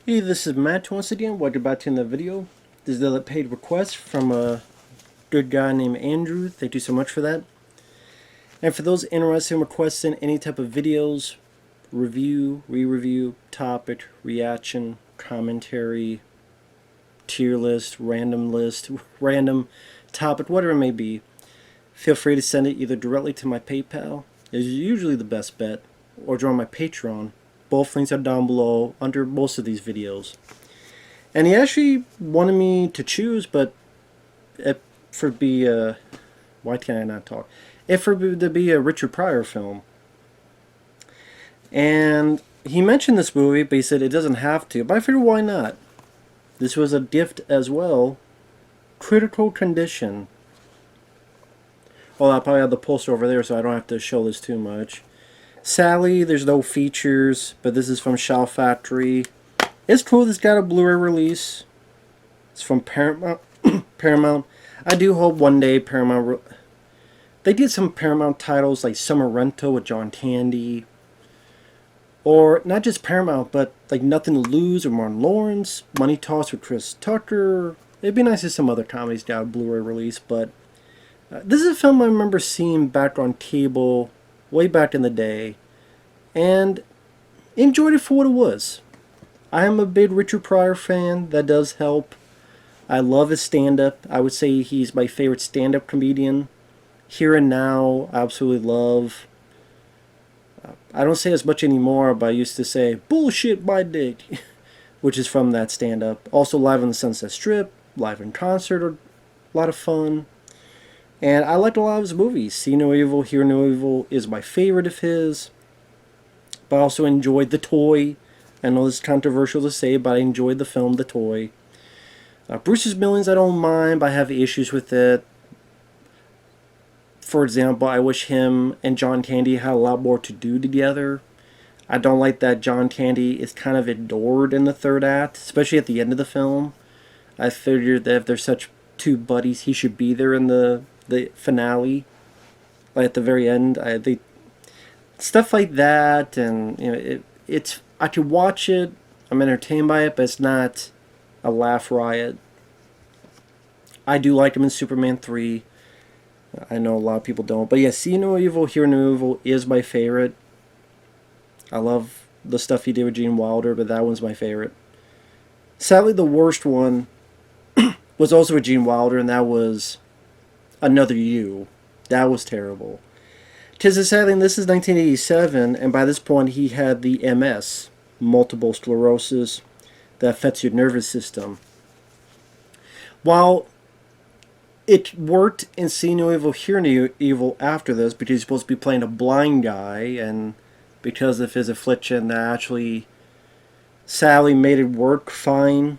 Hey, this is Matt once again. Welcome back to another video. This is the paid request from a good guy named Andrew. Thank you so much for that. And for those interested in requesting any type of videos, review, re-review, topic, reaction, commentary, tier list, random topic, whatever it may be, feel free to send it either directly to my PayPal, is usually the best bet, or join my Patreon. Both links are down below under most of these videos. And he actually wanted me to choose, but it for be why can I not talk? It for to be a Richard Pryor film. And he mentioned this movie, but he said it doesn't have to. But I figured why not? This was a gift as well. Critical Condition. Well, I'll probably have the poster over there, so I don't have to show this too much. Sadly, there's no features, but this is from Slattery. It's cool. It's got a Blu-ray release. It's from Paramount. Paramount. I do hope one day Paramount. They did some Paramount titles like Summer Rental with John Candy, or not just Paramount, but like Nothing to Lose or Martin Lawrence, Money Toss with Chris Tucker. It'd be nice if some other comedies got a Blu-ray release, but this is a film I remember seeing back on cable way back in the day, and enjoyed it for what it was. I am a big Richard Pryor fan. That does help. I love his stand-up. I would say he's my favorite stand-up comedian. Here and Now, I absolutely love. I don't say as much anymore, but I used to say, bullshit my dick, which is from that stand-up. Also Live on the Sunset Strip, live in concert are a lot of fun. And I liked a lot of his movies. See No Evil, Hear No Evil is my favorite of his. But I also enjoyed The Toy. I know this is controversial to say, but I enjoyed the film The Toy. Bruce's Millions I don't mind, but I have issues with it. For example, I wish him and John Candy had a lot more to do together. I don't like that John Candy is kind of adored in the third act, especially at the end of the film. I figured that if they're such two buddies, he should be there in the finale, like at the very end. They stuff like that, and it's I could watch it. I'm entertained by it, but it's not a laugh riot. I do like him in Superman 3. I know a lot of people don't, but yeah, See No Evil, Hear No Evil is my favorite. I love the stuff he did with Gene Wilder, but that one's my favorite. Sadly, the worst one was also with Gene Wilder, and that was Another You. That was terrible. 'Tis a sad thing, this is 1987, and by this point he had the MS, multiple sclerosis, that affects your nervous system. While it worked in See No Evil, Hear No Evil after this, because he's supposed to be playing a blind guy, and because of his affliction, that actually sadly made it work fine,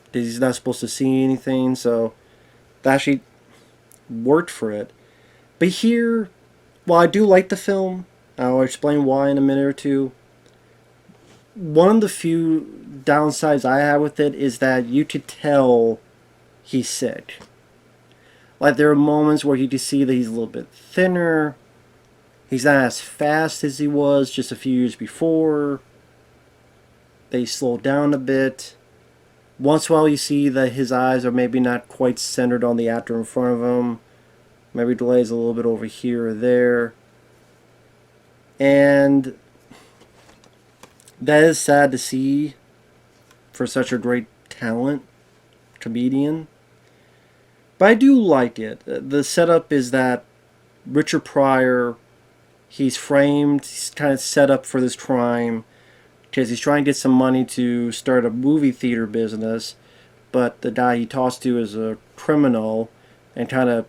because he's not supposed to see anything, so that actually worked for it. But here, while I do like the film, I'll explain why in a minute or two. One of the few downsides I have with it is that you could tell he's sick. Like, there are moments where you can see that he's a little bit thinner. He's not as fast as he was just a few years before. They slowed down a bit. Once in a while you see that his eyes are maybe not quite centered on the actor in front of him. Maybe delays a little bit over here or there. And that is sad to see for such a great talent comedian. But I do like it. The setup is that Richard Pryor, he's framed, he's kind of set up for this crime because he's trying to get some money to start a movie theater business, but the guy he talks to is a criminal and kind of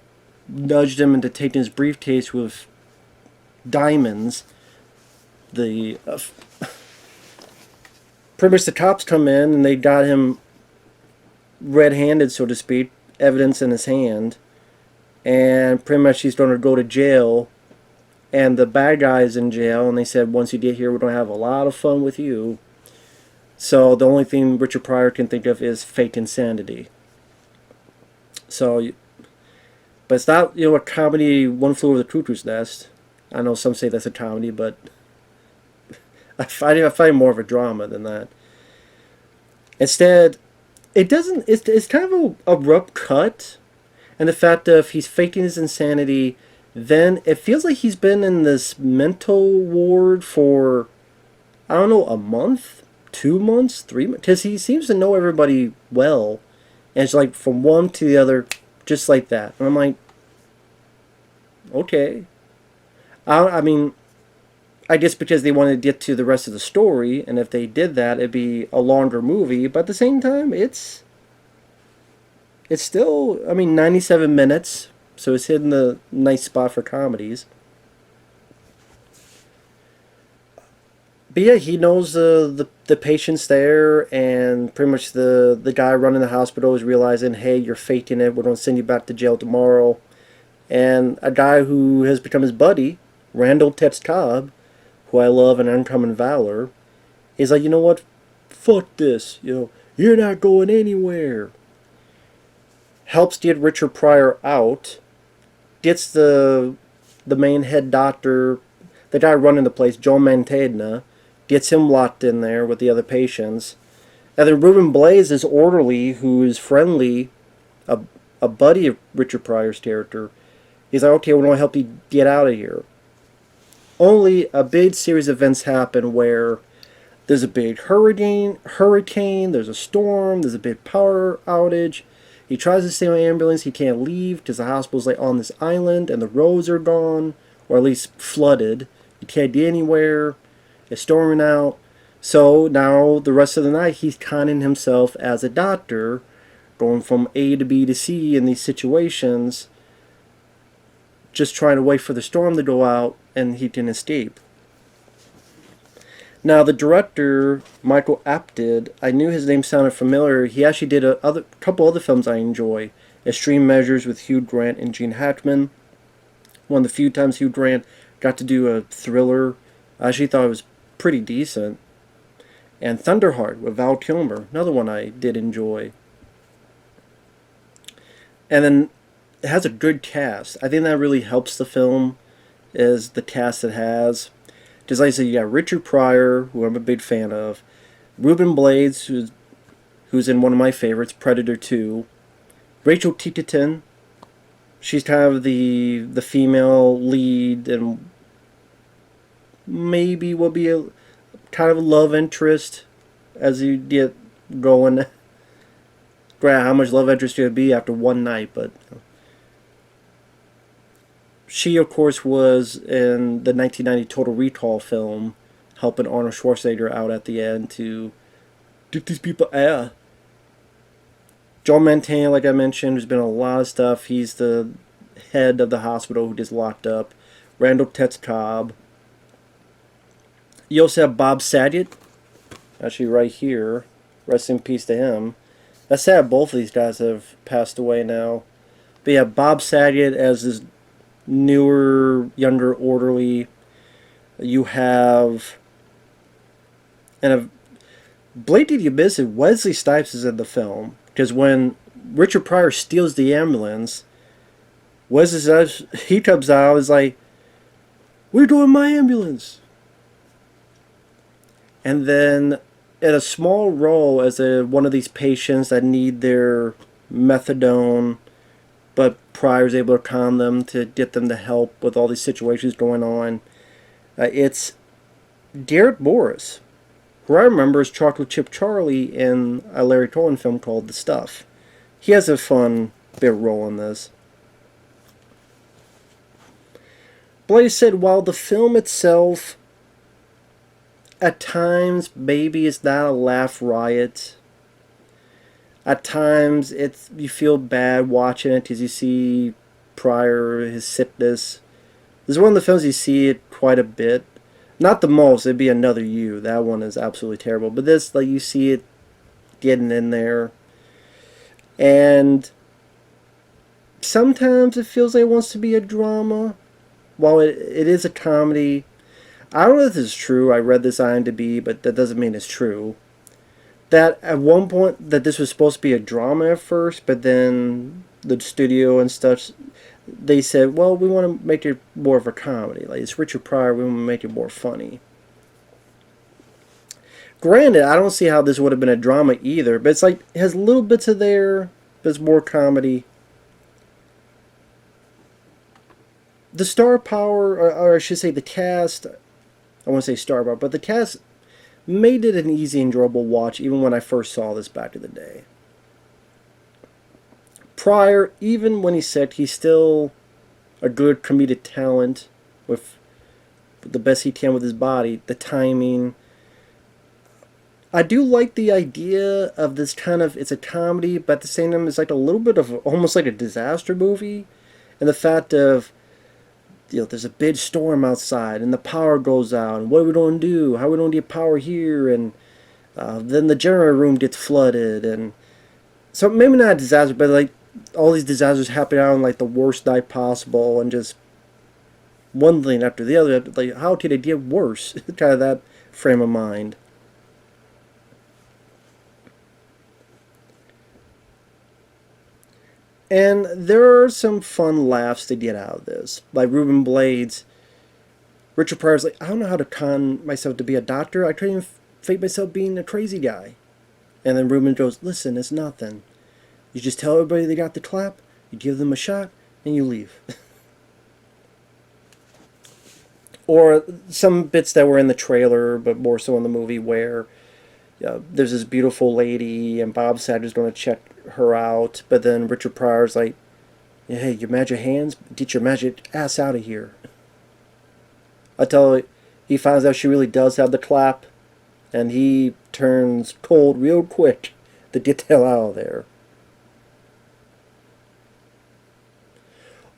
nudged him into taking his briefcase with diamonds. Pretty much the cops come in and they got him red-handed, so to speak, evidence in his hand, and pretty much he's going to go to jail, and the bad guy's in jail, and they said, once you get here, we're going to have a lot of fun with you. So the only thing Richard Pryor can think of is fake insanity. So, but it's not, a comedy, One Flew Over the Cuckoo's Nest. I know some say that's a comedy, but I find more of a drama than that. Instead, it doesn't. It's kind of a abrupt cut, and the fact that if he's faking his insanity, then it feels like he's been in this mental ward for, I don't know, a month, 2 months, 3 months, because he seems to know everybody well, and it's like from one to the other, just like that. And I'm like, okay. I mean, I guess because they wanted to get to the rest of the story, and if they did that, it'd be a longer movie. But at the same time, it's still, I mean, 97 minutes, so it's hitting the nice spot for comedies. But yeah, he knows the patient's there, and pretty much the guy running the hospital is realizing, hey, you're faking it. We're going to send you back to jail tomorrow. And a guy who has become his buddy, Randall Tets Cobb, who I love in Uncommon Valor, is like, you know what? Fuck this. You're not going anywhere. Helps get Richard Pryor out. Gets the main head doctor, the guy running the place, Joe Mantegna, gets him locked in there with the other patients. And then Ruben Blaze is orderly, who is friendly, a buddy of Richard Pryor's character. He's like, okay, we're going to help you get out of here. Only a big series of events happen where there's a big hurricane, there's a storm, there's a big power outage. He tries to stay on an ambulance, he can't leave because the hospital's like on this island and the roads are gone, or at least flooded. He can't get anywhere. It's storming out. So now the rest of the night he's conning himself as a doctor, going from A to B to C in these situations, just trying to wait for the storm to go out and he can escape. Now the director, Michael Apted, I knew his name sounded familiar. He actually did a couple other films I enjoy. Extreme Measures with Hugh Grant and Gene Hackman. One of the few times Hugh Grant got to do a thriller. I actually thought it was pretty decent. And Thunderheart with Val Kilmer, another one I did enjoy. And then it has a good cast. I think that really helps the film, is the cast it has. Just like I said, you got Richard Pryor, who I'm a big fan of, Ruben Blades, who's in one of my favorites, Predator 2, Rachel Ticotin, she's kind of the female lead and maybe will be a kind of a love interest as you get going. Granted, how much love interest you would be after one night, but she, of course, was in the 1990 Total Recall film, helping Arnold Schwarzenegger out at the end to get these people out. John Mantegna, like I mentioned, there's been a lot of stuff. He's the head of the hospital who gets locked up. Randall Tets Cobb. You also have Bob Saget, actually right here. Rest in peace to him. That's sad both of these guys have passed away now. But yeah, Bob Saget as this newer, younger orderly. You have, and a blatantly admitted, Wesley Snipes is in the film, because when Richard Pryor steals the ambulance, Wesley Snipes, he comes out and is like, "We're doing my ambulance." And then in a small role as one of these patients that need their methadone, but Pryor's able to calm them to get them to help with all these situations going on. It's Garrett Morris, who I remember as Chocolate Chip Charlie in a Larry Cohen film called The Stuff. He has a fun bit role in this. Blaze said, while the film itself, at times, maybe it's not a laugh riot. At times, you feel bad watching it because you see Pryor, his sickness. This is one of the films you see it quite a bit. Not the most, it'd be Another You. That one is absolutely terrible. But this, like, you see it getting in there. And sometimes it feels like it wants to be a drama. While it is a comedy. I don't know if this is true. I read this IMDb, but that doesn't mean it's true. That at one point that this was supposed to be a drama at first, but then the studio and stuff, they said, well, we want to make it more of a comedy. Like, it's Richard Pryor, we want to make it more funny. Granted, I don't see how this would have been a drama either, but it's like it has little bits of there, but it's more comedy. The star power, or I should say the cast, I want to say star power, but the cast made it an easy, enjoyable watch even when I first saw this back in the day. Pryor, even when he's sick, he's still a good comedic talent with the best he can with his body, the timing. I do like the idea of this kind of, it's a comedy, but at the same time it's like a little bit of almost like a disaster movie. And the fact of, there's a big storm outside and the power goes out and what are we going to do? How are we going to get power here? And then the generator room gets flooded. And so maybe not a disaster, but like all these disasters happen out on like the worst night possible and just one thing after the other. Like, how could it get worse? Kind of that frame of mind. And there are some fun laughs to get out of this. Like Ruben Blades, Richard Pryor's like, I don't know how to con myself to be a doctor. I couldn't even fake myself being a crazy guy. And then Ruben goes, listen, it's nothing. You just tell everybody they got the clap, you give them a shot, and you leave. Or some bits that were in the trailer, but more so in the movie, where there's this beautiful lady, and Bob Saget's going to check her out, but then Richard Pryor's like, hey, your magic hands, get your magic ass out of here. Until he finds out she really does have the clap, and he turns cold real quick to get the hell out of there.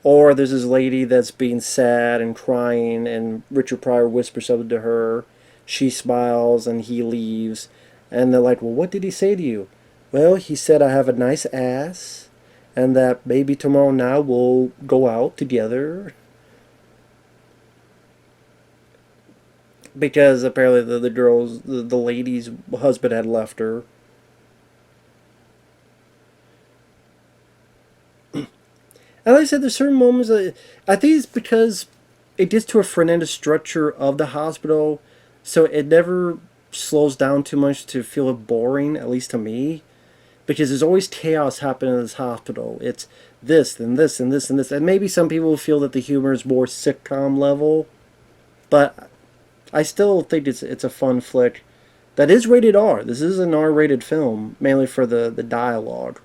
Or there's this lady that's being sad and crying, and Richard Pryor whispers something to her. She smiles, and he leaves. And they're like, well, what did he say to you? Well, he said I have a nice ass, and that maybe tomorrow night we'll go out together. Because apparently the lady's husband had left her. And like I said, there's certain moments I think it's because it gets to a frenetic structure of the hospital, so it never slows down too much to feel boring, at least to me. Because there's always chaos happening in this hospital. It's this and this and this and this. And maybe some people feel that the humor is more sitcom level. But I still think it's a fun flick that is rated R. This is an R-rated film, mainly for the dialogue.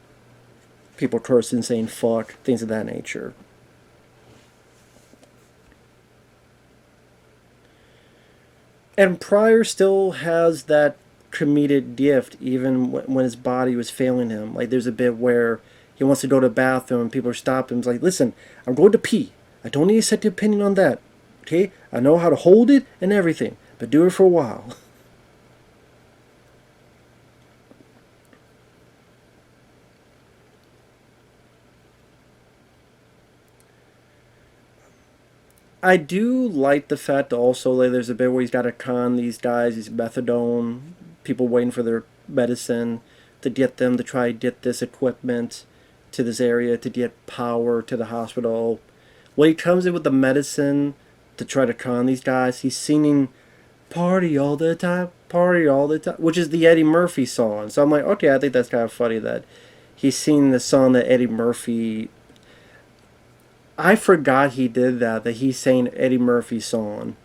People cursing, saying fuck, things of that nature. And Pryor still has that comedic gift even when his body was failing him. Like there's a bit where he wants to go to the bathroom and people are stopping him. He's like, listen, I'm going to pee. I don't need to set your opinion on that. Okay? I know how to hold it and everything, but do it for a while. I do like the fact also like there's a bit where he's got to con these guys, these methadone people waiting for their medicine to get them to try to get this equipment to this area to get power to the hospital. When he comes in with the medicine to try to con these guys, he's singing "Party all the time, party all the time," which is the Eddie Murphy song. So I'm like, okay, I think that's kind of funny that he's singing the song that Eddie Murphy. I forgot he did that he sang Eddie Murphy's song.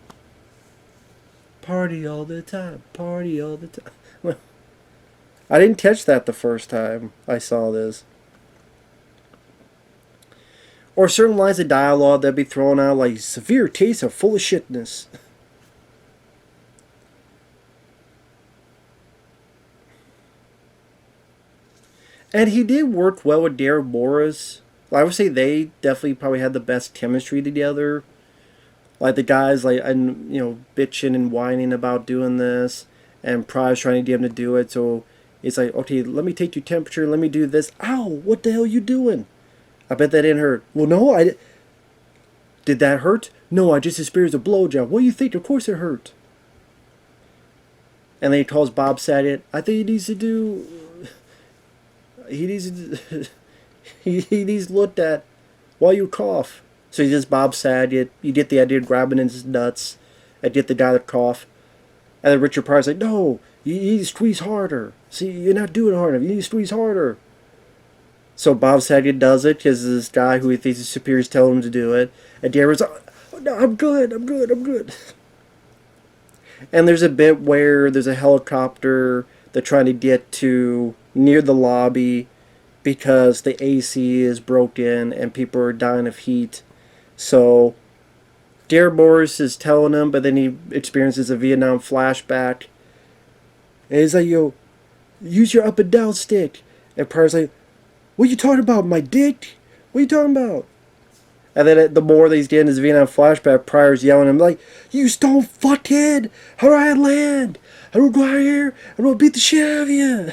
Party all the time, party all the time. Well, I didn't catch that the first time I saw this. Or certain lines of dialogue that'd be thrown out like, severe case of full of shitness. And he did work well with Darren Morris. I would say they definitely probably had the best chemistry together. Like the guys, like, and bitching and whining about doing this, and Pryor's trying to get him to do it. So it's like, okay, let me take your temperature, let me do this. Ow! What the hell are you doing? I bet that didn't hurt. Well, no, did that hurt? No, I just experienced a blowjob. What do you think? Of course it hurt. And then he calls Bob Saget. I think he needs to do. He needs to. He needs looked at while you cough. So he just Bob Saget. You get the idea of grabbing his nuts and get the guy to cough. And then Richard Pryor's like, no, You need to squeeze harder. See, you're not doing it hard enough. You need to squeeze harder. So Bob Saget does it because this guy who he thinks is superior is telling him to do it. And Darren's like, oh, no, I'm good, I'm good, I'm good. And there's a bit where there's a helicopter they're trying to get to near the lobby because the AC is broken and people are dying of heat. So Darren Morris is telling him, but then he experiences a Vietnam flashback. And he's like, yo, use your up and down stick. And Pryor's like, what are you talking about, my dick? What are you talking about? And then the more that he's getting his Vietnam flashback, Pryor's yelling at him like, you stone fuckhead! How do I land? I don't go out here, I'm gonna beat the shit out of you!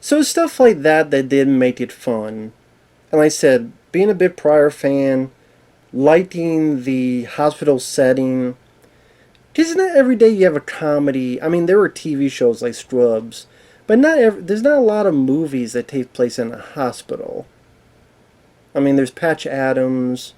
So stuff like that did make it fun. And like I said, being a big Pryor fan, liking the hospital setting, because not every day you have a comedy. I mean, there were TV shows like Scrubs, but there's not a lot of movies that take place in a hospital. I mean, there's Patch Adams,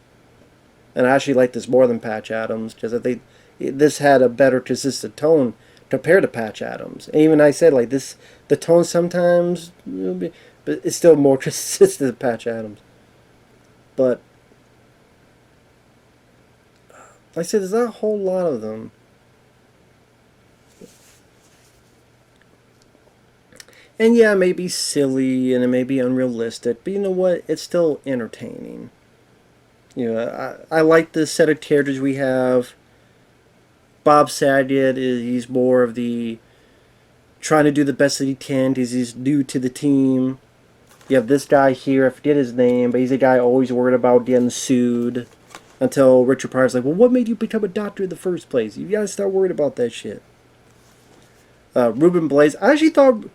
and I actually like this more than Patch Adams, because I think this had a better consistent tone compared to Patch Adams. And even I said, like, this, the tone sometimes, but it's still more consistent than Patch Adams. But, like I said, there's not a whole lot of them. And yeah, it may be silly and it may be unrealistic, but you know what? It's still entertaining. You know, I like the set of characters we have. Bob Saget he's more of the trying to do the best that he can because he's new to the team. You have this guy here, I forget his name, but he's a guy always worried about getting sued. Until Richard Pryor's like, well, what made you become a doctor in the first place? You gotta start worried about that shit. Ruben Blades, I actually thought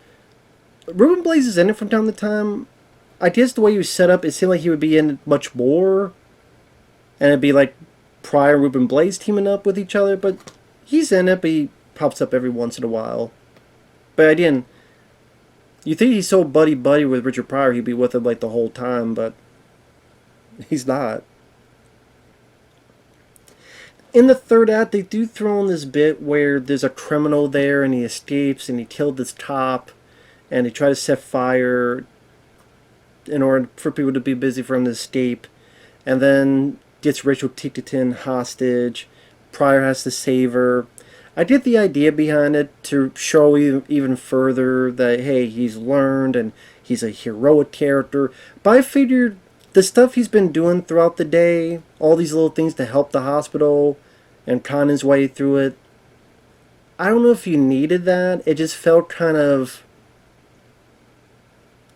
Ruben Blades is in it from time to time. I guess the way he was set up, it seemed like he would be in it much more. And it'd be like Pryor and Ruben Blades teaming up with each other. But he's in it, but he pops up every once in a while. But again, you think he's so buddy-buddy with Richard Pryor, he'd be with him like the whole time, but he's not. In the third act, they do throw in this bit where there's a criminal there and he escapes and he killed this cop. And they try to set fire in order for people to be busy for him to escape. And then gets Rachel Ticotin hostage. Pryor has to save her. I get the idea behind it to show even further that, hey, he's learned and he's a heroic character. But I figured the stuff he's been doing throughout the day, all these little things to help the hospital and con his way through it, I don't know if you needed that. It just felt kind of...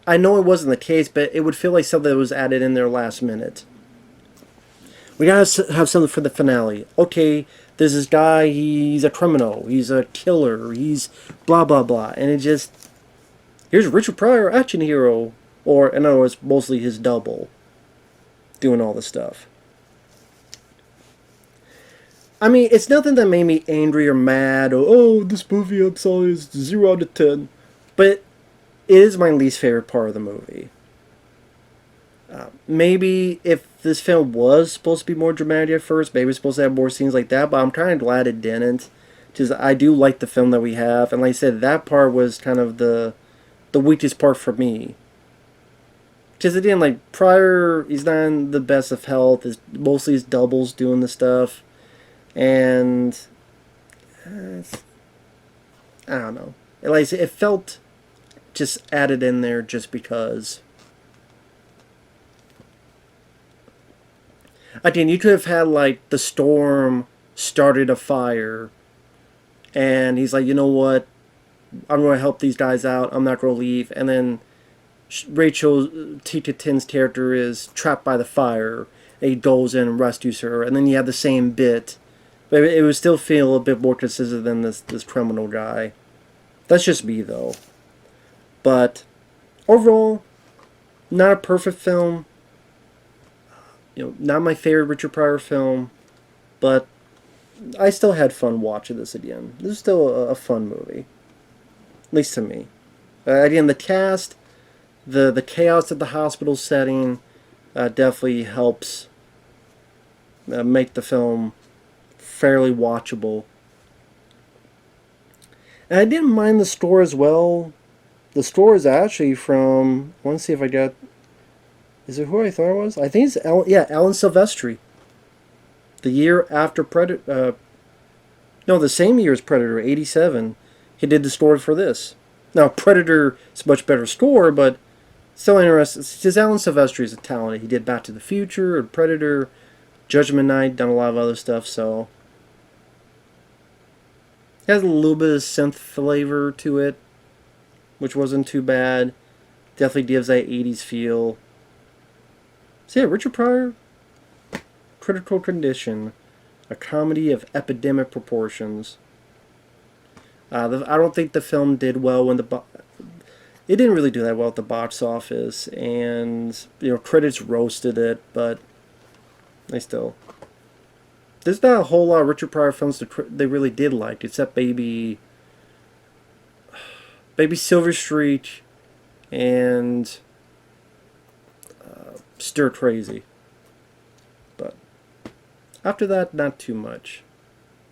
I know it wasn't the case, but it would feel like something that was added in there last minute. We gotta have something for the finale. Okay, there's this guy, he's a criminal, he's a killer, he's blah blah blah. And it just... Here's Richard Pryor, action hero. Or, in other words, mostly his double. Doing all the stuff. I mean, it's nothing that made me angry or mad, or, oh, this movie, I'm sorry, is 0 out of 10. But it is my least favorite part of the movie. Maybe if this film was supposed to be more dramatic at first, maybe it's supposed to have more scenes like that, but I'm kind of glad it didn't. Because I do like the film that we have, and like I said, that part was kind of the weakest part for me. Because again, like, Pryor, he's not in the best of health, mostly his doubles doing the stuff, and I don't know. Like I said, it felt just added in there just because. Again, you could have had, like, the storm started a fire, and he's like, you know what, I'm going to help these guys out, I'm not going to leave, and then Rachel Ticotin's character is trapped by the fire, and he goes in and rescues her, and then you have the same bit, but it would still feel a bit more consistent than this criminal guy. That's just me, though. But overall, not a perfect film. You know, not my favorite Richard Pryor film, but I still had fun watching this again. This is still a fun movie, at least to me. Again, the cast, the chaos at the hospital setting, definitely helps make the film fairly watchable. And I didn't mind the score as well. The score is actually from. I want to see if I got. Is it who I thought it was? I think it's Alan Silvestri. The year after Predator. No, the same year as Predator, '87. He did the score for this. Now Predator is a much better score, but still interesting. Because Alan Silvestri is a talent. He did Back to the Future and Predator, Judgment Night, done a lot of other stuff. So it has a little bit of synth flavor to it, which wasn't too bad. Definitely gives that '80s feel. So yeah, Richard Pryor, Critical Condition, a comedy of epidemic proportions. I don't think the film did well when it didn't really do that well at the box office, and critics roasted it, but there's not a whole lot of Richard Pryor films that they really did like, except Baby Silver Streak and Stir Crazy. But after that, not too much.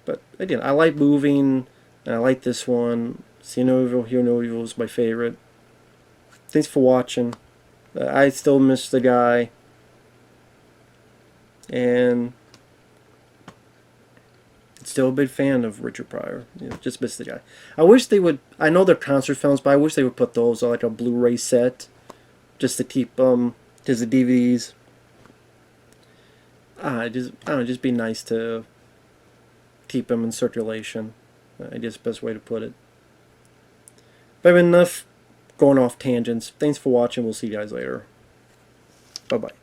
But again, I like Moving, and I like this one. See No Evil, Hear No Evil is my favorite. Thanks for watching. I still miss the guy. And still a big fan of Richard Pryor. Just miss the guy. I wish they would. I know they're concert films, but I wish they would put those on like a Blu-ray set, just to keep them. Because the DVDs. I don't know. Just be nice to keep them in circulation. I guess best way to put it. But enough going off tangents. Thanks for watching. We'll see you guys later. Bye bye.